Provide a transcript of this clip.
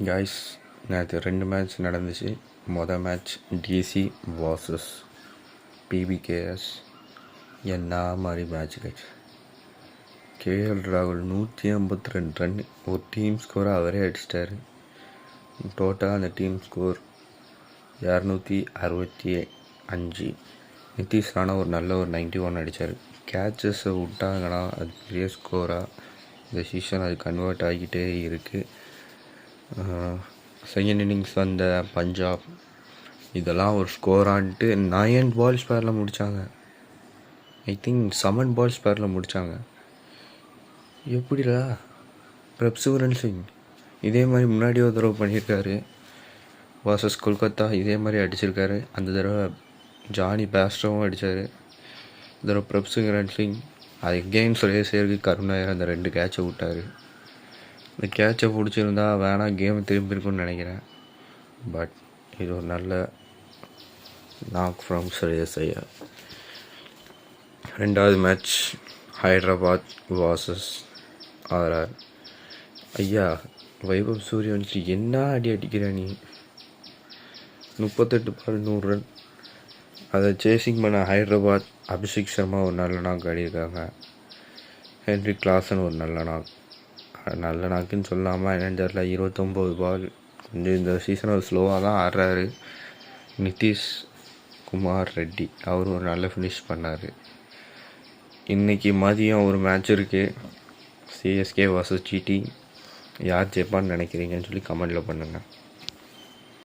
Guys, நேற்று 2 match நடந்துச்சு. மொதல் மேட்ச் டிசி vs பிபிகேஎஸ். என்ன மாதிரி மேட்ச் கைஸ். கேஎல் ராகுல் 182 ரன், ஒரு டீம் ஸ்கோரை அவரே அடிச்சிட்டாரு. டோட்டலாக அந்த டீம் ஸ்கோர் 265. நிதிஷ் ராணா ஒரு நல்ல ஒரு 91 அடித்தார். கேட்சஸை விட்டாங்கன்னா அது பெரிய ஸ்கோராக இந்த சீசன் அது கன்வெர்ட் ஆகிக்கிட்டே இருக்குது. செகண்ட் இன்னிங்ஸ் வந்த பஞ்சாப் இதெல்லாம் ஒரு ஸ்கோரான்ட்டு 9 பால் ஸ்பேரில் முடித்தாங்க. ஐ திங்க் 7 பால் ஸ்பேரில் முடித்தாங்க. எப்படிடா பிரப்சுவரன் சிங் இதே மாதிரி முன்னாடி ஒரு தடவை பண்ணியிருக்காரு. வர்சஸ் கொல்கத்தா இதே மாதிரி அடிச்சிருக்காரு. அந்த தடவை ஜானி பேஸ்டரும் அடித்தார். இந்த தடவை பிரப்சுவரன் சிங் அது எகெயின் சுரேஷருக்கு கருணாயர் அந்த 2 கேட்சை விட்டார். இந்த கேட்சை பிடிச்சிருந்தா வேணால் கேம் திரும்பி இருக்குன்னு நினைக்கிறேன். பட் இது ஒரு நல்ல நாக் ஃப்ரம் சுரேஷ் ஐயா. 2வது மேட்ச் ஹைதராபாத் vs ஆர்ஆர். ஐயா, வைபவ் சூரியவன்சி என்ன அடி அடிக்கிற நீ. 38 பால் 100 ரன். அதை சேசிங் பண்ண ஹைதராபாத் அபிஷேக் சர்மா ஒரு நல்ல நாக் ஆடியிருக்காங்க. ஹென்ரி கிளாசன் ஒரு நல்ல நாக்குன்னு சொல்லாமல் என்னென்னு தெரியல. 29 பால். கொஞ்சம் இந்த சீசன் ஒரு ஸ்லோவாக தான் ஆடுறாரு. நிதிஷ் குமார் ரெட்டி அவர் ஒரு நல்ல ஃபினிஷ் பண்ணார். இன்றைக்கி மதியம் ஒரு மேட்ச் இருக்குது, சிஎஸ்கே vs ஜிடி. யார் ஜெயிப்பான்னு நினைக்கிறீங்கன்னு சொல்லி கமெண்டில் பண்ணுங்கள்.